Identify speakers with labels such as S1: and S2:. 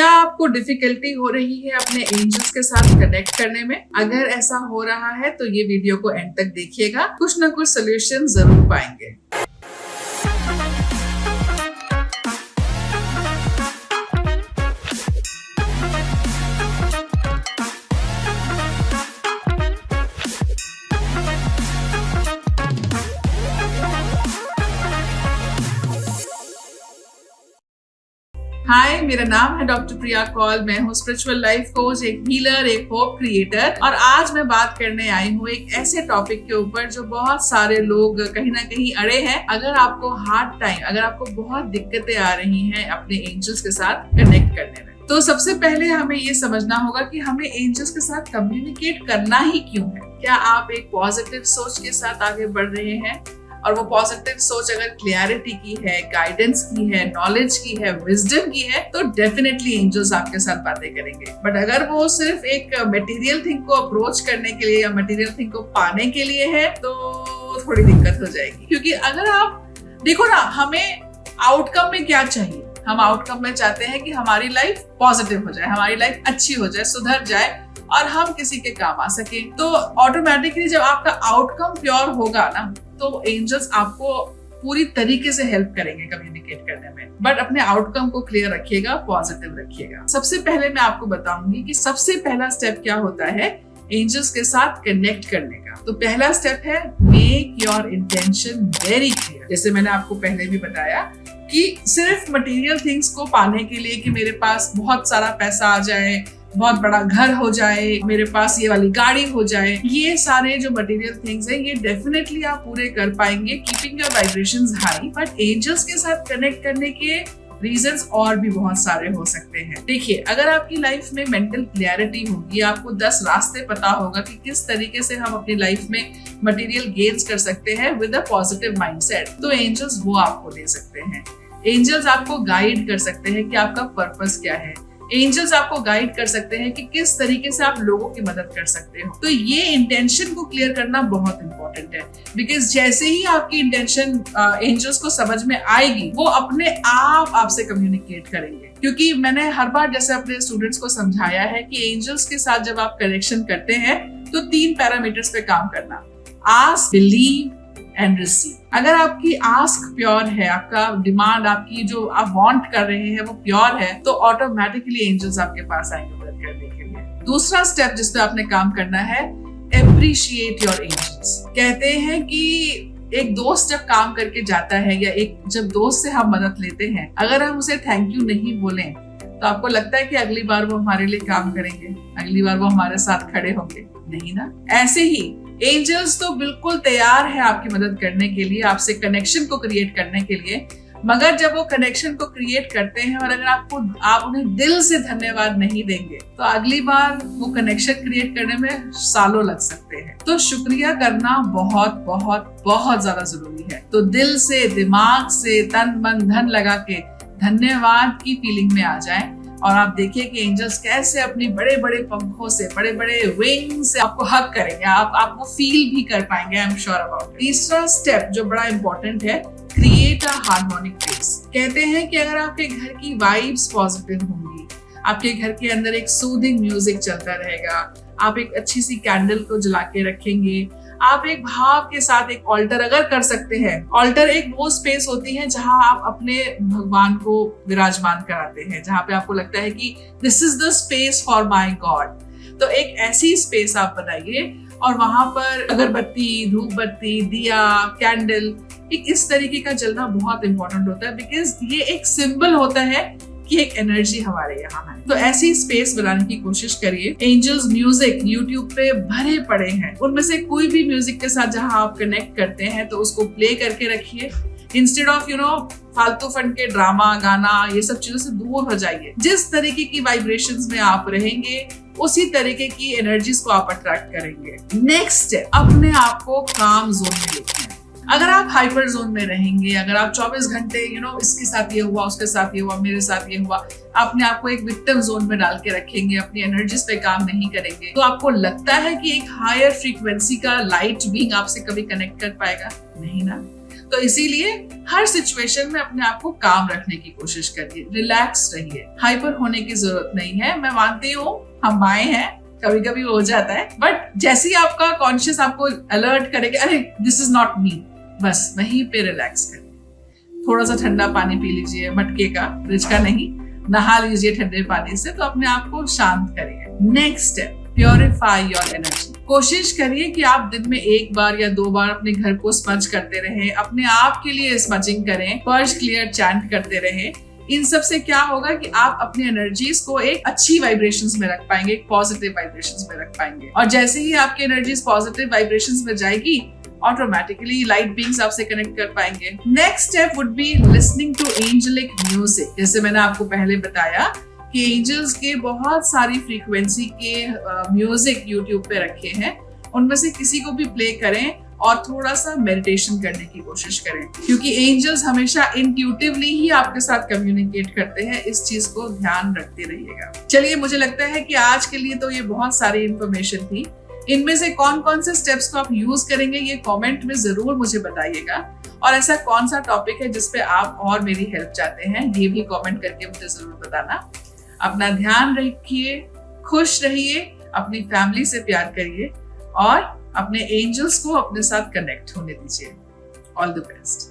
S1: क्या आपको डिफिकल्टी हो रही है अपने एंजल्स के साथ कनेक्ट करने में? अगर ऐसा हो रहा है तो ये वीडियो को एंड तक देखिएगा, कुछ ना कुछ सोल्यूशन जरूर पाएंगे। हाय, मेरा नाम है डॉक्टर प्रिया कौल। मैं हूँ स्पिरिचुअल लाइफ कोच, एक हीलर, एक होप क्रिएटर, और आज मैं बात करने आई हूँ एक ऐसे टॉपिक के ऊपर जो बहुत सारे लोग कहीं ना कहीं अड़े हैं। अगर आपको हार्ड टाइम, अगर आपको बहुत दिक्कतें आ रही हैं अपने एंजल्स के साथ कनेक्ट करने में, तो सबसे पहले हमें ये समझना होगा कि हमें एंजल्स के साथ कम्युनिकेट करना ही क्यों है। क्या आप एक पॉजिटिव सोच के साथ आगे बढ़ रहे हैं? और वो पॉजिटिव सोच अगर क्लियरिटी की है, गाइडेंस की है, नॉलेज की है, विजडम की है, तो डेफिनेटली एंजल्स आपके साथ बातें करेंगे। बट अगर वो सिर्फ एक मटेरियल थिंग को अप्रोच करने के लिए या मटेरियल थिंग को पाने के लिए है, तो थोड़ी दिक्कत हो जाएगी। क्योंकि अगर आप देखो ना, हमें आउटकम में क्या चाहिए? हम आउटकम में चाहते हैं कि हमारी लाइफ पॉजिटिव हो जाए, हमारी लाइफ अच्छी हो जाए, सुधर जाए और हम किसी के काम आ सके। तो ऑटोमेटिकली जब आपका आउटकम प्योर होगा ना, तो एंजल्स आपको पूरी तरीके से हेल्प करेंगे कम्युनिकेट करने में। बट अपने आउटकम को क्लियर रखिएगा, पॉजिटिव रखिएगा। सबसे पहले मैं आपको बताऊंगी कि सबसे पहला स्टेप क्या होता है एंजल्स के साथ कनेक्ट करने का। तो पहला स्टेप है make your intention very clear. जैसे मैंने आपको पहले भी बताया कि सिर्फ मटेरियल थिंग्स को पाने के लिए कि मेरे पास बहुत सारा पैसा आ जाए, बहुत बड़ा घर हो जाए, मेरे पास ये वाली गाड़ी हो जाए, ये सारे जो मटेरियल थिंग्स हैं ये डेफिनेटली आप पूरे कर पाएंगे keeping your vibrations high. But angels के साथ कनेक्ट करने के रीजंस और भी बहुत सारे हो सकते हैं। देखिए, अगर आपकी लाइफ में मेंटल क्लैरिटी होगी, आपको 10 रास्ते पता होगा कि किस तरीके से हम अपनी लाइफ में मटेरियल गेन्स कर सकते हैं विद अ पॉजिटिव माइंडसेट, तो एंजल्स वो आपको दे सकते हैं। एंजल्स आपको गाइड कर सकते हैं कि आपका पर्पस क्या है। एंजल्स आपको गाइड कर सकते हैं कि किस तरीके से आप लोगों की मदद कर सकते हो। तो ये इंटेंशन को क्लियर करना बहुत इंपॉर्टेंट है, बिकॉज जैसे ही आपकी इंटेंशन एंजल्स को समझ में आएगी, वो अपने आप आपसे कम्युनिकेट करेंगे। क्योंकि मैंने हर बार जैसे अपने स्टूडेंट्स को समझाया है कि एंजल्स के साथ जब आप कनेक्शन करते हैं तो 3 पैरामीटर्स पे काम करना, आस्क, बिलीव एंड रिसीव। अगर आपकी आस्क प्योर है, आपका डिमांड, आपकी जो आप वांट कर रहे हैं वो प्योर है, तो ऑटोमेटिकली एंजल्स आपके पास आएंगे मदद करने के लिए। दूसरा स्टेप जिस पे आपने काम करना है, एप्रिशिएट योर एंजल्स। कहते हैं कि एक दोस्त जब काम करके जाता है या एक जब दोस्त से हम मदद लेते हैं, अगर हम उसे थैंक यू नहीं बोलें तो आपको लगता है कि अगली बार वो हमारे लिए काम करेंगे, अगली बार वो हमारे साथ खड़े होंगे? नहीं ना। ऐसे ही एंजल्स तो बिल्कुल तैयार है आपकी मदद करने के लिए, आपसे कनेक्शन को क्रिएट करने के लिए। मगर जब वो कनेक्शन को क्रिएट करते हैं और अगर आप उन्हें दिल से धन्यवाद नहीं देंगे, तो अगली बार वो कनेक्शन क्रिएट करने में सालों लग सकते हैं। तो शुक्रिया करना बहुत बहुत बहुत ज्यादा जरूरी है। तो दिल से, दिमाग से, तन मन धन लगा के धन्यवाद की फीलिंग में आ जाए और आप देखिए कि एंजल्स कैसे अपनी बड़े बड़े पंखों से, बड़े बड़े विंग से आपको हग करेंगे। आप वो फील भी कर पाएंगे, आई एम श्योर अबाउट। तीसरा स्टेप जो बड़ा इंपॉर्टेंट है, क्रिएट अ हार्मोनिक प्लेस। कहते हैं कि अगर आपके घर की वाइब्स पॉजिटिव होंगी, आपके घर के अंदर एक सूदिंग म्यूजिक चलता रहेगा, आप एक अच्छी सी कैंडल को जला के रखेंगे, आप एक भाव के साथ एक ऑल्टर अगर कर सकते हैं। ऑल्टर एक वो स्पेस होती है जहां आप अपने भगवान को विराजमान कराते हैं, जहां पे आपको लगता है कि this is the space for my God. तो एक ऐसी स्पेस आप बनाइए और वहां पर अगरबत्ती, धूप बत्ती, दिया, कैंडल, एक इस तरीके का जलना बहुत इंपॉर्टेंट होता है, बिकॉज ये एक सिंबल होता है कि एक एनर्जी हमारे यहाँ है। तो ऐसी स्पेस बनाने की कोशिश करिए। एंजल्स म्यूजिक यूट्यूब पे भरे पड़े हैं, उनमें से कोई भी म्यूजिक के साथ जहां आप कनेक्ट करते हैं तो उसको प्ले करके रखिए। इंस्टेड ऑफ फालतू फंड के ड्रामा, गाना, ये सब चीजों से दूर हो जाइए। जिस तरीके की वाइब्रेशंस में आप रहेंगे, उसी तरीके की एनर्जीज को आप अट्रैक्ट करेंगे। नेक्स्ट स्टेप, अपने आप को काम जोन में लेके आए। अगर आप हाइपर जोन में रहेंगे, अगर आप 24 घंटे इसके साथ ये हुआ, उसके साथ ये हुआ, मेरे साथ ये हुआ, अपने आप को एक विक्टिम जोन में डाल के रखेंगे, अपनी एनर्जीज पे काम नहीं करेंगे, तो आपको लगता है कि एक हायर फ्रीक्वेंसी का लाइट बीइंग आपसे कभी कनेक्ट कर पाएगा? नहीं ना। तो इसीलिए हर सिचुएशन में अपने आप को काम रखने की कोशिश करिए, रिलैक्स रहिए, हाइपर होने की जरूरत नहीं है। मैं मानती हूँ हम माए हैं, कभी कभी हो जाता है, बट जैसे ही आपका कॉन्शियस आपको अलर्ट करेगा, अरे दिस इज नॉट मी, बस वहीं पे रिलैक्स करिए। थोड़ा सा ठंडा पानी पी लीजिए, मटके का, फ्रिज का नहीं, नहा लीजिए ठंडे पानी से, तो अपने आप को शांत करिए। Next step, purify your energy. कोशिश करिए कि आप दिन में 1 बार या 2 बार अपने घर को स्मज करते रहें, अपने आप के लिए स्मजिंग करें, पर्ज क्लियर चैंट करते रहें। इन सब से क्या होगा कि आप अपनी एनर्जीज को एक अच्छी वाइब्रेशंस में रख पाएंगे, एक पॉजिटिव वाइब्रेशंस में रख पाएंगे। और जैसे ही आपकी एनर्जीज पॉजिटिव वाइब्रेशंस में जाएगी, ऑटोमेटिकली लाइट बीइंग्स आपसे कनेक्ट कर पाएंगे। Next step would be listening to angelic music. जैसे मैंने आपको पहले बताया कि एंजल्स के बहुत सारी फ्रीक्वेंसी के म्यूजिक यूट्यूब पे रखे हैं, उनमें से किसी को भी प्ले करें और थोड़ा सा मेडिटेशन करने की कोशिश करें, क्योंकि एंजल्स हमेशा इंट्यूटिवली ही आपके साथ कम्युनिकेट करते हैं। इस चीज को ध्यान रखते रहिएगा। चलिए, मुझे लगता है कि आज के लिए तो ये बहुत सारी इंफॉर्मेशन थी। इनमें से कौन कौन से स्टेप्स को आप यूज करेंगे ये कमेंट में जरूर मुझे बताइएगा, और ऐसा कौन सा टॉपिक है जिसपे आप और मेरी हेल्प चाहते हैं ये भी कमेंट करके मुझे जरूर बताना। अपना ध्यान रखिए, खुश रहिए, अपनी फैमिली से प्यार करिए और अपने एंजल्स को अपने साथ कनेक्ट होने दीजिए। All the best.